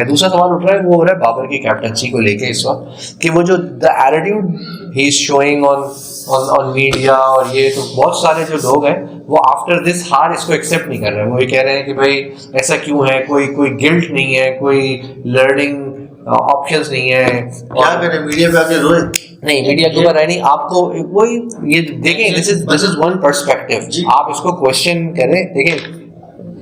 दूसरा सवाल उठ रहा है, वो हो रहा है बाबर की कैप्टनसी को लेके इस वक्त, कि वो जो the attitude he is showing on media, और ये तो बहुत सारे जो लोग हैं वो आफ्टर दिस हार इसको एक्सेप्ट नहीं कर रहे हैं। वो ये कह रहे हैं कि भाई ऐसा क्यों है, कोई गिल्ट नहीं है, कोई लर्निंग ऑप्शंस नहीं है। क्या करें, मीडिया पे आके रोए? नहीं, मीडिया के ऊपर है नहीं, आपको वही ये देखें, दिस इज वन पर्सपेक्टिव। आप इसको क्वेश्चन करें, देखें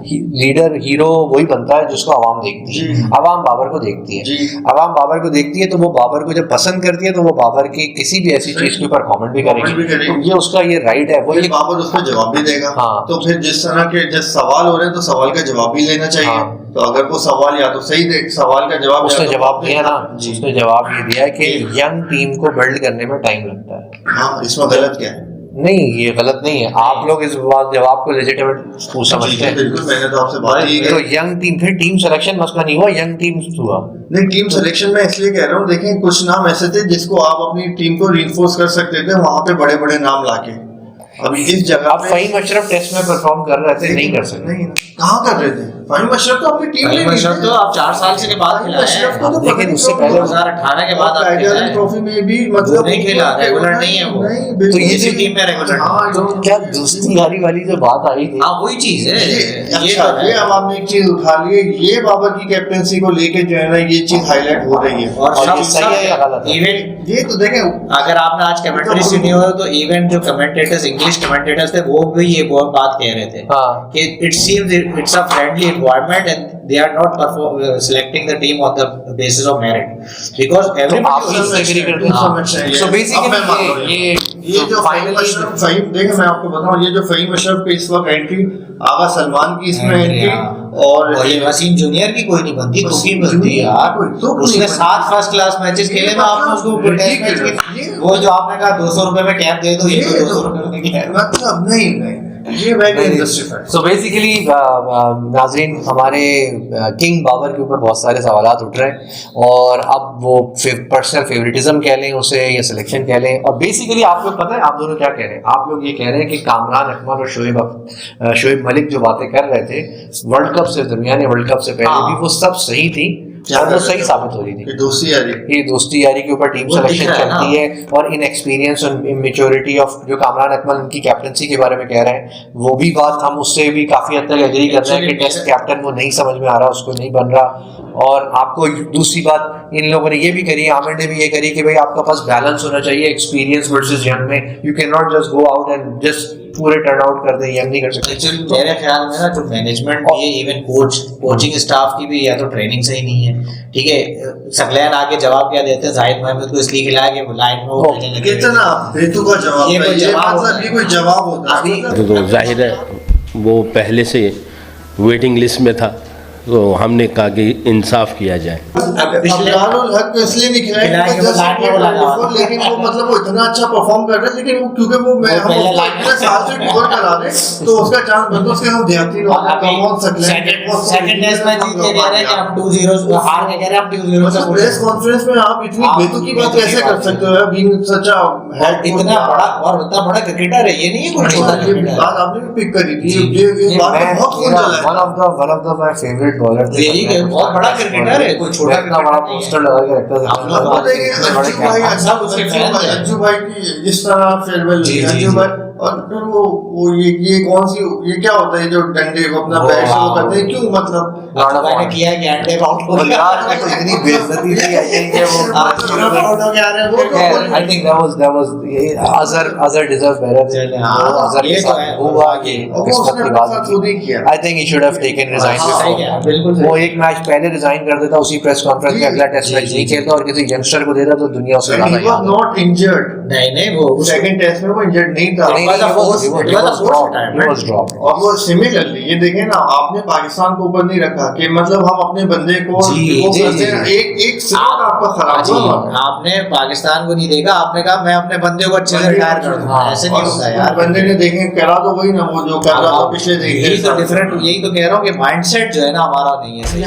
लीडर हीरो वही बनता है जिसको आवाम देखती है। आवाम बाबर को देखती है, आवाम बाबर को देखती है, तो वो बाबर को जब पसंद करती है तो वो बाबर की किसी भी ऐसी चीज के ऊपर कमेंट भी करेगी, तो ये उसका ये राइट है। वो ये बाबर उसको जवाब भी देगा। हाँ। तो फिर जिस तरह के जिस सवाल हो रहे हैं तो सवाल का जवाब भी लेना चाहिए। हाँ। तो अगर वो सवाल या तो सही दे, सवाल का जवाब उसने जवाब दिया ना, उसने जवाब ये दिया कि यंग टीम को बिल्ड करने में टाइम लगता है। हाँ, इसमें गलत क्या है? नहीं, ये गलत नहीं है। आप लोग इस बात जवाब को लेजिटिमेट समझते हैं। बिल्कुल, मैंने तो आपसे बात की। तो यंग टीम, फिर टीम सिलेक्शन मसला नहीं हुआ, यंग टीम हुआ। नहीं, टीम सिलेक्शन में इसलिए कह रहा हूँ, देखें कुछ नाम ऐसे थे जिसको आप अपनी टीम को रीइंफोर्स कर सकते थे, वहां पे बड़े बड़े नाम लाके। अभी इस जगह आप फ़हीम अशरफ टेस्ट में परफॉर्म कर रहे थे, नहीं कर सकते। नहीं, कहाँ कर रहे थे? फ़हीम अशरफ तो अपनी टीम में अशरफ तो आप 4 साल से के बाद खेला है, लेकिन उससे पहले 2018 के बाद आप खेला है। ट्रॉफी में भी मतलब नहीं खेला, रेगुलर नहीं है वो। तो ये इसी टीम में रेगुलर। हाँ, तो क्या दोस्ती यारी वाली जो बात आई थी, हाँ वही चीज है। ये अब आपने एक चीज उठा ली है, ये बाबर की कैप्टनसी को लेके जो है ना, ये चीज हाईलाइट हो रही है। और सही है या गलत है? इवेंट ये तो देखें, अगर आपने आज कमेंट्री सुनी हो तो इवेंट जो कमेंटेटर्स, इंग्लिश कमेंटेटर्स थे, वो भी ये बहुत बात कह रहे थे कि it seems it's a friendly environment and they are not selecting the team on the basis of merit because everybody agree करते हैं। सो बेसिकली ये जो फ़हीम, देखिए मैं आपको बताऊं, ये जो फ़हीम अशरफ की इस वक्त एंट्री, आगा सलमान की इसमें एंट्री, और ये वसीम जूनियर की कोई नहीं बनती, तो की बनती है यार। उसने 7 फर्स्ट क्लास मैचेस खेले में आपने उसको वो जो आपने कहा 200 रुपए में कैप दे दो, ये 200 रुपए में कैप, मतलब नहीं ये सो बेसिकली नाज़रीन, हमारे किंग बाबर के ऊपर बहुत सारे सवालात उठ रहे हैं, और अब वो पर्सनल फेवरेटिज्म कह लें उसे या सिलेक्शन कह लें, और बेसिकली आप लोग पता है आप दोनों क्या कह रहे हैं? आप लोग ये कह रहे हैं कि कामरान अकमल और शोएब मलिक जो बातें कर रहे थे वर्ल्ड कप से दरमियान, वर्ल्ड कप से पहले भी, वो सब सही थी और वो सही साबित हो रही थी। ये दोस्ती यारी के ऊपर टीम सिलेक्शन चलती है, और इनएक्सपीरियंस और इमेच्योरिटी ऑफ जो कामरान अकमल उनकी कैप्टनसी के बारे में कह रहे हैं, वो भी बात हम उससे भी काफी हद तक एग्री कर रहे हैं कि टेस्ट कैप्टन वो नहीं समझ में आ रहा, उसको नहीं बन रहा। और आपको दूसरी बात इन लोगों ने ये भी करी, आमिर ने भी ये करी कि भाई आपका पास बैलेंस होना चाहिए एक्सपीरियंस वर्सेस यंग में। You can not just go out and just पूरे टर्न आउट कर दे, यंग नहीं कर सकते। एक्चुअली मेरे ख्याल में ना जो मैनेजमेंट भी है, इवन कोचिंग स्टाफ की भी या तो ट्रेनिंग सही नहीं है, ठीक है। सकलैन आके जवाब क्या देते हैं, जाहिद महमूद को इसलिए खिलाया कि लाइन में वो भेजने लगे। कितना बेतुका जवाब, ये कोई जवाब होता है? तो जाहिर है वो पहले से वेटिंग लिस्ट में था, तो हमने कहा कि इंसाफ किया जाए। अब्दुल हक को इसलिए नहीं खिलाया लेकिन वो मतलब वो इतना अच्छा परफॉर्म कर रहे हैं, लेकिन वो क्योंकि वो मैं हम इतने साल से गोल करा दे तो उसका चांस बनता, उसके हम ध्यान सेकंड टेस्ट में जीत के कह रहे हैं कि हम 2-0 हार के कह रहे हैं हम 2-0 से। प्रेस कॉन्फ्रेंस में आप इतनी बेतुकी बात कैसे कर सकते हो? बीइंग सच अ हेड, इतना बड़ा और इतना बड़ा क्रिकेटर है, ये नहीं है कोई छोटा क्रिकेटर। बात आपने भी पिक करी थी, ये बात बहुत खून जला है। One of the my favourite bowler थे, यही है, बहुत बड़ा क्रिकेटर है, कोई छोटा इतना बड़ा पोस्टर लगा के रखता था। आप लोग बताइए अज्जू भाई की जिस तरह फेयरवेल हुई, अज्जू भाई, और फिर वो ये कौन सी, ये क्या होता है जो डंडे को अपना बैट से वो करते हैं, क्यों? मतलब मैंने किया है कि अंडे आउट हो गया, इतनी बेइज्जती थी आई थिंक वो आउट हो गया रे वो। I think that was Azhar deserve better. Azhar के साथ हुआ कि किस्मत की बात थी। I think he should have taken resign बिल्कुल। वो एक मैच पहले रिजाइन कर देता, उसी प्रेस कॉन्फ्रेंस में अगला टेस्ट मैच नहीं खेलता और किसी यंगस्टर को देता तो दुनिया उसे ज्यादा ही वाज नॉट इंजर्ड। नहीं वो सेकंड टेस्ट में वो इंजर्ड नहीं था, he was dropped। और वो सिमिलरली ये देखें ना, आपने पाकिस्तान को ऊपर नहीं रखा कि मतलब हम अपने बंदे को एक सिर्फ आपका खराब हुआ, आपने पाकिस्तान को नहीं देखा, आपने कहा मैं अपने बंदे को अच्छे से रिटायर कर दूंगा, ऐसे नहीं होता यार। बंदे ने देखें करा तो वही ना, वो जो कर रहा था पिछले यही तो डिफरेंट, यही तो कह रहा हूँ कि माइंडसेट जो है ना हमारा नहीं है सही।